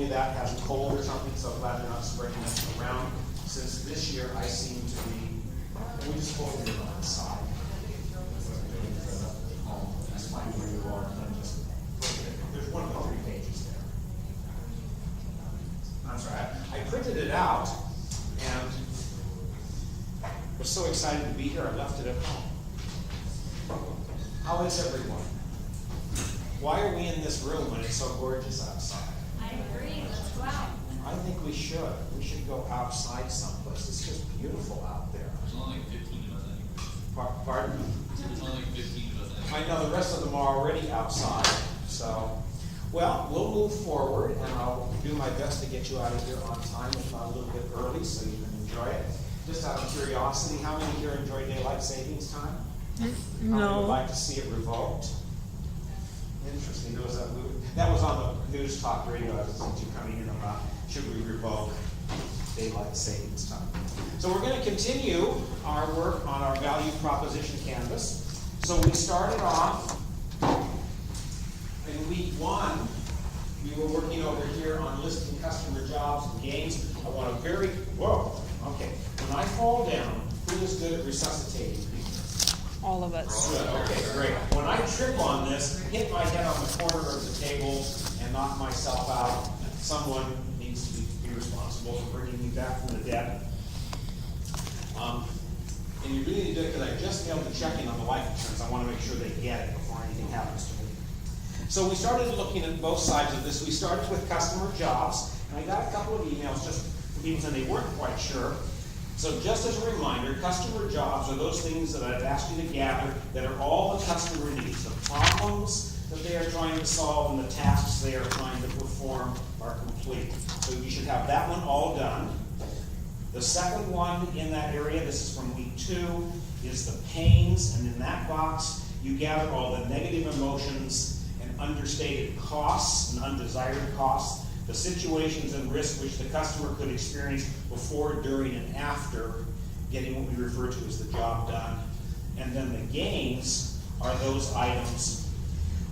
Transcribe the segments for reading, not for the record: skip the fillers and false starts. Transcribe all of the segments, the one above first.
me that hasn't cold or something, so glad they're not spraying it around. Since this year I seem to be, we just pull it on the side. That's fine where you are, and just, there's one of the 3 pages there. I'm sorry, I printed it out and was so excited to be here, I left it at home. How is everyone? Why are we in this room when it's so gorgeous outside? I agree, let's go out. I think we should. We should go outside someplace. It's just beautiful out there. There's only like 15 of us anyway. Pardon? There's only like 15 of us anyway. I know the rest of them are already outside, so. Well, we'll move forward and I'll do my best to get you out of here on time, if not a little bit early, so you can enjoy it. Just out of curiosity, how many here enjoy daylight savings time? How many would like to see it revoked? Interesting. There was that was on the news talk radio I was listening to coming in about should we revoke daylight savings time. So we're going to continue our work on our value proposition canvas. So we started off in week 1. We were working over here on listing customer jobs and gains. I want to okay. When I fall down, who is good at resuscitating people? All of us. Good, okay, great. When I trip on this, hit my head on the corner of the table and knock myself out, someone needs to be responsible for bringing me back from the dead. And you really need to do it because I just mailed the check-in on the life insurance. I want to make sure they get it before anything happens to me. So we started looking at both sides of this. We started with customer jobs, and I got a couple of emails just from people saying they weren't quite sure. So just as a reminder, customer jobs are those things that I've asked you to gather that are all the customer needs. The problems that they are trying to solve and the tasks they are trying to perform are complete. So you should have that one all done. The second one in that area, this is from week 2, is the pains. And in that box, you gather all the negative emotions and understated costs and undesired costs, the situations and risks which the customer could experience before, during, and after getting what we refer to as the job done. And then the gains are those items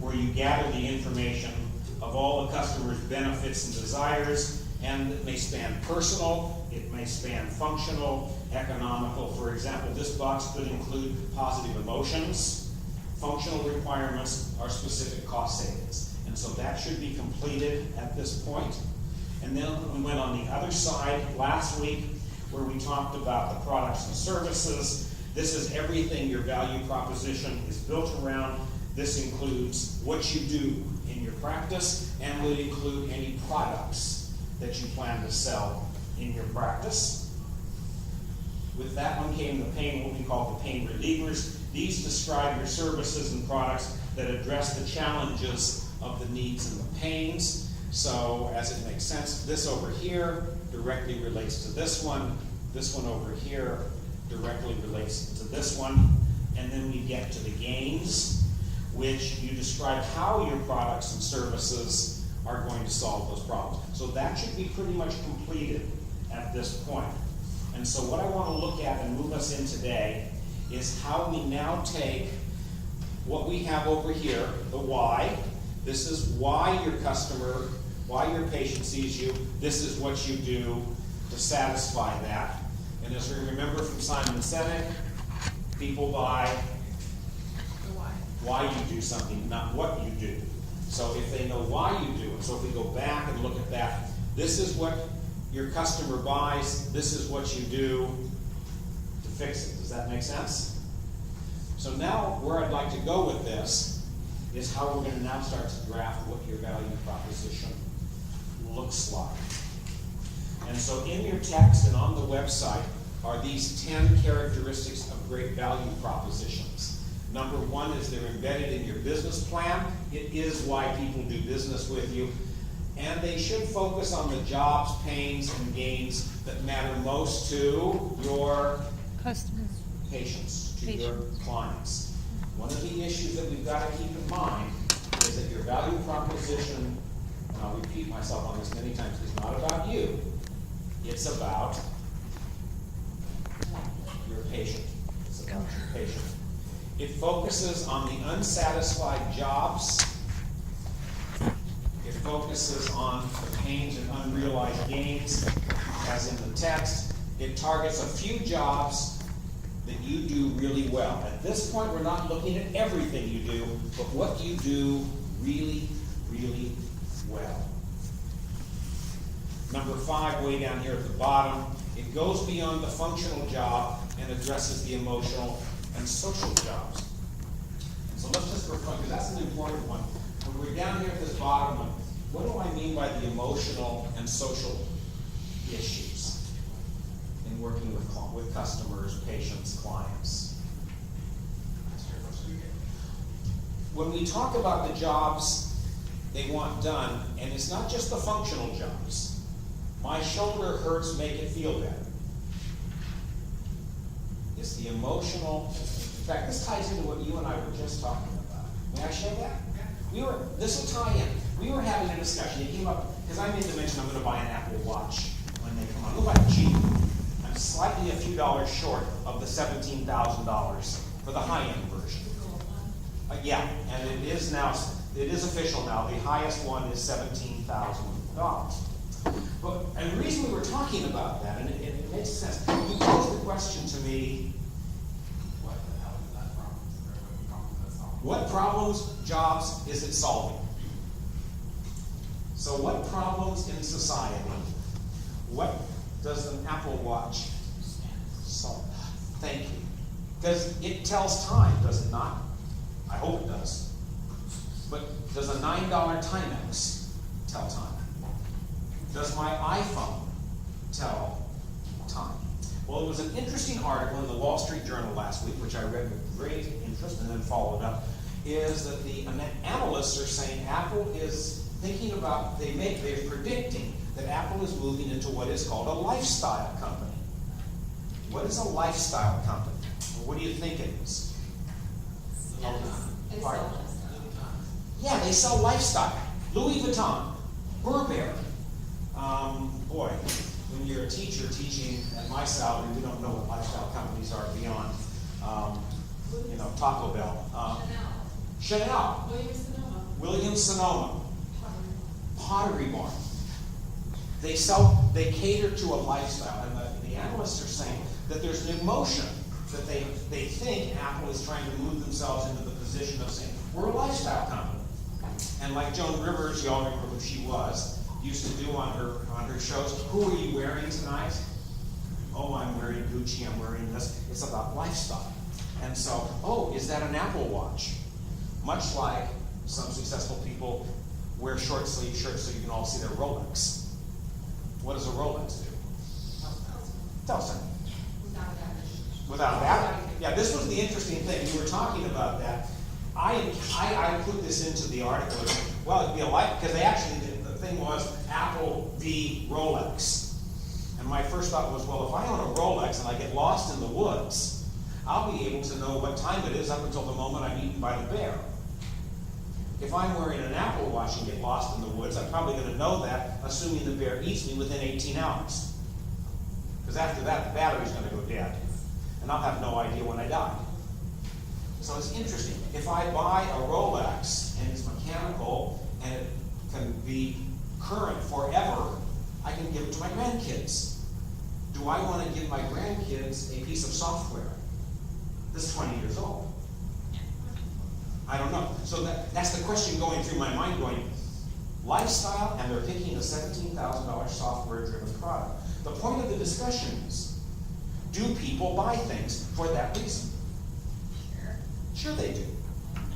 where you gather the information of all the customer's benefits and desires, and it may span personal, it may span functional, economical. For example, this box could include positive emotions. Functional requirements are specific cost savings. And so that should be completed at this point. And then we went on the other side last week where we talked about the products and services. This is everything your value proposition is built around. This includes what you do in your practice and would include any products that you plan to sell in your practice. With that one came the pain, what we call the pain relievers. These describe your services and products that address the challenges of the needs and the pains. So as it makes sense, this over here directly relates to this one over here directly relates to this one, and then we get to the gains, which you describe how your products and services are going to solve those problems. So that should be pretty much completed at this point. And so what I want to look at and move us in today is how we now take what we have over here, the why. This is why your customer, why your patient sees you. This is what you do to satisfy that. And as we remember from Simon Sinek, people buy why you do something, not what you do. So if they know why you do it, so if we go back and look at that, this is what your customer buys, this is what you do to fix it. Does that make sense? So now where I'd like to go with this is how we're going to now start to draft what your value proposition looks like. And so in your text and on the website are these 10 characteristics of great value propositions. Number 1 is they're embedded in your business plan. It is why people do business with you. And they should focus on the jobs, pains, and gains that matter most to your Customers. patients, to your clients. One of the issues that we've got to keep in mind is that your value proposition, and I'll repeat myself on this many times, is not about you. It's about your patient. It's about your patient. It focuses on the unsatisfied jobs. It focuses on the pains and unrealized gains, as in the text. It targets a few jobs that you do really well. At this point, we're not looking at everything you do, but what you do really, really well. Number 5, way down here at the bottom, it goes beyond the functional job and addresses the emotional and social jobs. So let's just reflect, because that's an important one. When we're down here at this bottom one, what do I mean by the emotional and social issues in working with customers, patients, clients? When we talk about the jobs they want done, and it's not just the functional jobs. My shoulder hurts, make it feel better. It's the emotional. In fact, this ties into what you and I were just talking about. May I share that? This will tie in. We were having a discussion. It came up, because I made the mention I'm going to buy an Apple Watch when they come on. I'm going to buy it cheap. I'm slightly a few dollars short of the $17,000 for the high-end version. Yeah, and it is official now. The highest one is $17,000. And the reason we were talking about that, and it makes sense, you posed the question to me, What the hell is that from? what problems, jobs is it solving? So what problems in society, what does an Apple Watch solve? Thank you. Because it tells time, does it not? I hope it does. But does a $9 Timex tell time? Does my iPhone tell time? Well, it was an interesting article in the Wall Street Journal last week, which I read with great interest and then followed up, is that the analysts are saying Apple is thinking about, they're predicting that Apple is moving into what is called a lifestyle company. What is a lifestyle company? Well, what do you think it is? Pardon? Yeah, they sell lifestyle. Louis Vuitton, Burberry. Boy, when you're a teacher teaching at my salary, we don't know what lifestyle companies are beyond, Taco Bell. Chanel. Williams-Sonoma. Pottery Barn. They cater to a lifestyle, and the analysts are saying that there's an emotion that they think Apple is trying to move themselves into the position of saying, we're a lifestyle company. And like Joan Rivers, you all remember who she was, used to do on her shows, who are you wearing tonight? Oh, I'm wearing Gucci, I'm wearing this. It's about lifestyle. And so, oh, is that an Apple Watch? Much like some successful people wear short sleeve shirts so you can all see their Rolex. What does a Rolex do? Tells time. Without that? Yeah, this was the interesting thing. We were talking about that. I put this into the article. Well, it'd be a life, because they actually, the thing was Apple v. Rolex. And my first thought was, well, if I own a Rolex and I get lost in the woods, I'll be able to know what time it is up until the moment I'm eaten by the bear. If I'm wearing an Apple Watch and get lost in the woods, I'm probably going to know that, assuming the bear eats me within 18 hours. Because after that, the battery's going to go dead. And I'll have no idea when I die. So it's interesting. If I buy a Rolex and it's mechanical and it can be current forever, I can give it to my grandkids. Do I want to give my grandkids a piece of software that's 20 years old? I don't know. So that's the question going through my mind, going, lifestyle, and they're picking a $17,000 software-driven product. The point of the discussion is, do people buy things for that reason? Sure they do.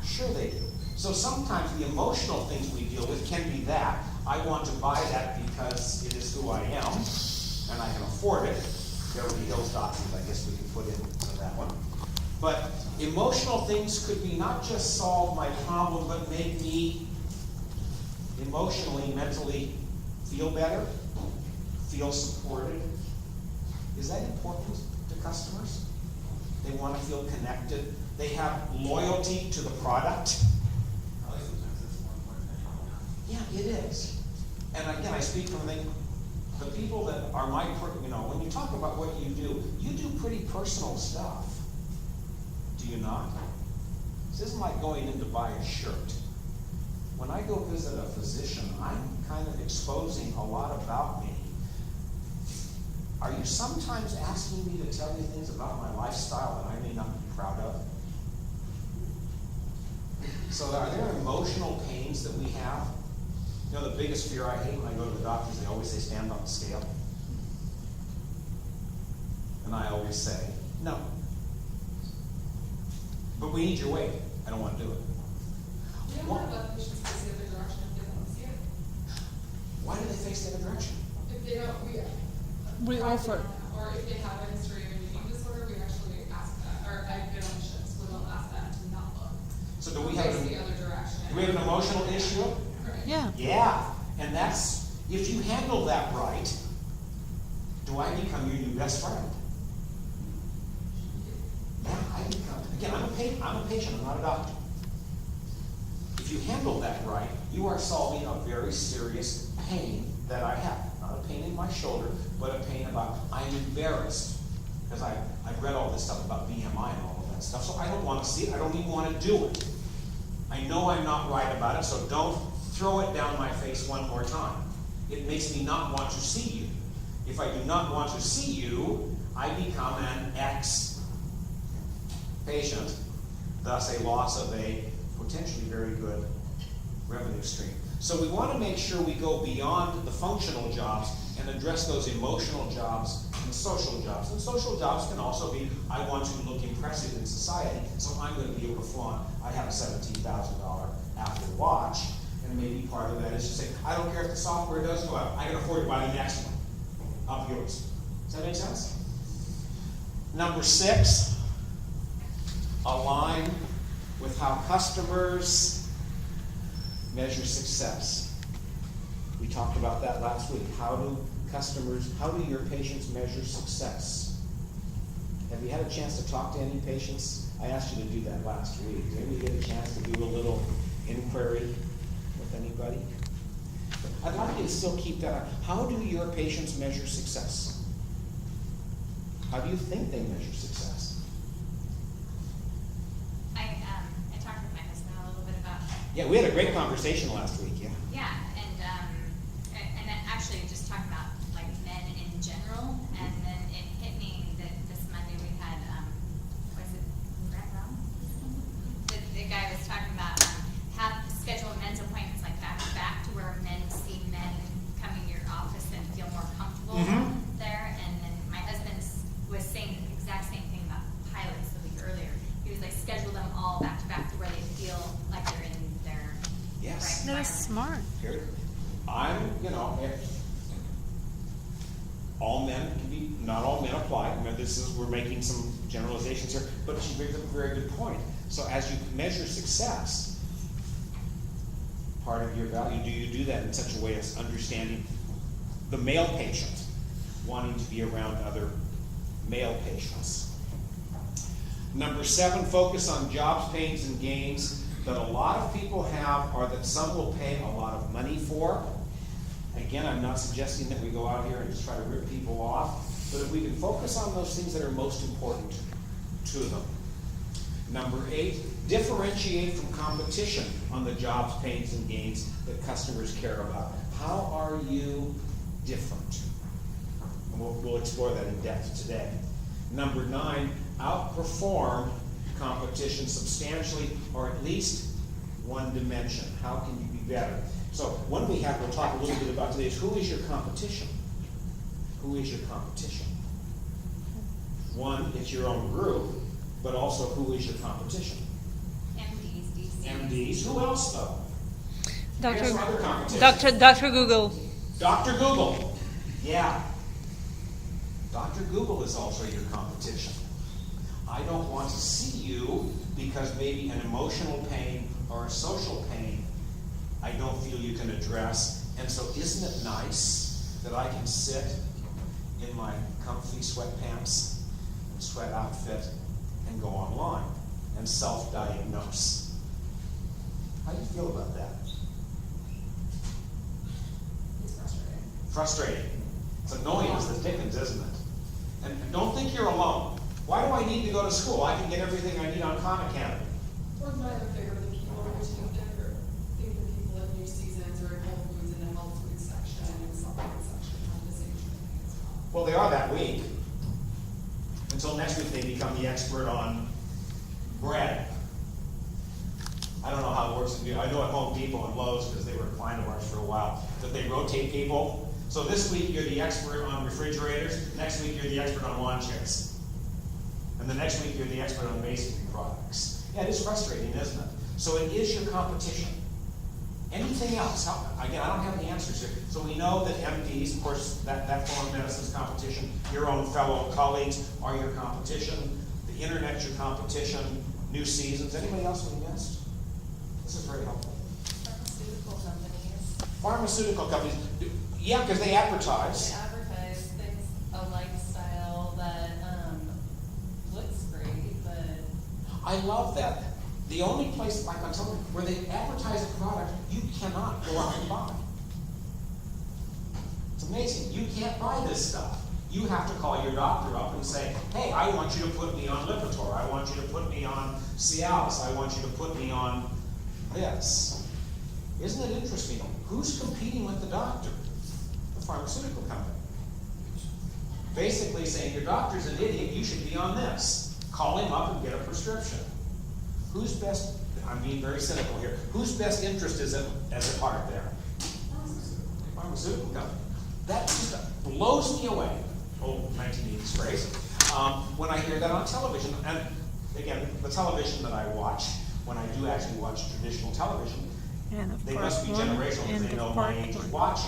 Sure they do. So sometimes the emotional things we deal with can be that. I want to buy that because it is who I am, and I can afford it. Beverly Hills documents, I guess we can put into that one. But emotional things could be not just solve my problem, but make me emotionally, mentally feel better, feel supported. Is that important to customers? They want to feel connected. They have loyalty to the product. Yeah, it is. And again, I speak from the people that are when you talk about what you do pretty personal stuff. Do you not? This isn't like going in to buy a shirt when I go visit a physician, I'm kind of exposing a lot about me. Are you sometimes asking me to tell you things about my lifestyle that I may not be proud of? So are there emotional pains that we have? You know, the biggest fear I hate when I go to the doctors, they always say, stand on the scale. And I always say, no. But we need your weight. I don't want to do it. We don't want to let patients face the other direction if they don't see it. Why do they face the other direction? If they don't, We offer. Or if they have a history of an eating disorder, we actually ask that, or I've been on shifts where they'll ask that to not look. So do we have Face an, the other direction. do we have an emotional issue? Right. Yeah. Yeah, and that's, if you handle that right, do I become your new best friend? Yeah, I become, again, I'm a patient, I'm not a doctor. If you handle that right, you are solving a very serious pain that I have. Not a pain in my shoulder, but a pain about, I'm embarrassed. Because I've read all this stuff about BMI and all of that stuff, so I don't want to see it, I don't even want to do it. I know I'm not right about it, so don't throw it down my face one more time. It makes me not want to see you. If I do not want to see you, I become an ex-patient, thus a loss of a potentially very good revenue stream. So we want to make sure we go beyond the functional jobs and address those emotional jobs and social jobs. And social jobs can also be, I want to look impressive in society, so I'm going to be able to flaunt, I have a $17,000 Apple Watch, and maybe part of that is to say, I don't care if the software does go out, I can afford to buy the next one of yours. Does that make sense? Number 6, align with how customers measure success. We talked about that last week. How do your patients measure success? Have you had a chance to talk to any patients? I asked you to do that last week. Did anybody get a chance to do a little inquiry with anybody? I'd like you to still keep that on. How do your patients measure success? How do you think they measure success? I talked with my husband a little bit about, Yeah, we had a great conversation last week, yeah. yeah, and then actually just talking about like men in general, and then it hit me that this Monday we had, was it Brett Brown? The guy was talking about, have schedule men's appointments like back to back to where men see men coming to your office and feel more comfortable Mhm. there, and then my husband was saying the exact same thing about pilots the week earlier. He was like, schedule them all back to back to where they feel like they're in their Yes. right That is environment. smart. Here, all men can be, not all men apply. Remember, we're making some generalizations here, but she brings up a very good point. So as you measure success, part of your value, do you do that in such a way as understanding the male patient, wanting to be around other male patients? Number 7, focus on jobs, pains, and gains that a lot of people have or that some will pay a lot of money for. Again, I'm not suggesting that we go out here and just try to rip people off, but if we can focus on those things that are most important to them. Number 8, differentiate from competition on the jobs, pains, and gains that customers care about. How are you different? And we'll explore that in depth today. Number 9, outperform competition substantially, or at least one dimension. How can you be better? So one we'll talk a little bit about today is, who is your competition? Who is your competition? One, it's your own group, but also who is your competition? MDs, DCs. MDs. Who else though? Here's some other competition. Dr. Google. Dr. Google. Yeah. Dr. Google is also your competition. I don't want to see you because maybe an emotional pain or a social pain I don't feel you can address. And so isn't it nice that I can sit in my comfy sweatpants and sweat outfit and go online and self-diagnose? How do you feel about that? It's frustrating. Frustrating. It's annoying as the dickens, isn't it? And don't think you're alone. Why do I need to go to school? I can get everything I need on Khan Academy. Or might have figured the people are routine or think the people Well, they are that week. Until next week, they become the expert on bread. I don't know how it works. I know at Home Depot and Lowe's, because they were a client of ours for a while, that they rotate people. So this week, you're the expert on refrigerators. Next week, you're the expert on lawn chairs. And the next week, you're the expert on masonry products. Yeah, it is frustrating, isn't it? So it is your competition. Anything else? Again, I don't have the answers here. So we know that MDs, of course, that form of medicine is competition. Your own fellow colleagues are your competition. The internet's your competition. New seasons. Anybody else we missed? This is very helpful. Pharmaceutical companies, Pharmaceutical companies, yeah, because they advertise. they advertise things, a lifestyle that, looks great, but I love that. The only place, like I'm telling you, where they advertise a product you cannot go out and buy. It's amazing. You can't buy this stuff. You have to call your doctor up and say, hey, I want you to put me on Lipitor. I want you to put me on Cialis. I want you to put me on this. Isn't it interesting? Who's competing with the doctor? The pharmaceutical company. Basically saying, your doctor's an idiot, you should be on this. Call him up and get a prescription. Whose best, I'm being very cynical here, whose best interest is it as a part there? Pharmaceutical company. That just blows me away. Old 1980s phrase. When I hear that on television, and again, the television that I watch, when I do actually watch traditional television, And of they course, must be one generational because in they the know my park. age of watching.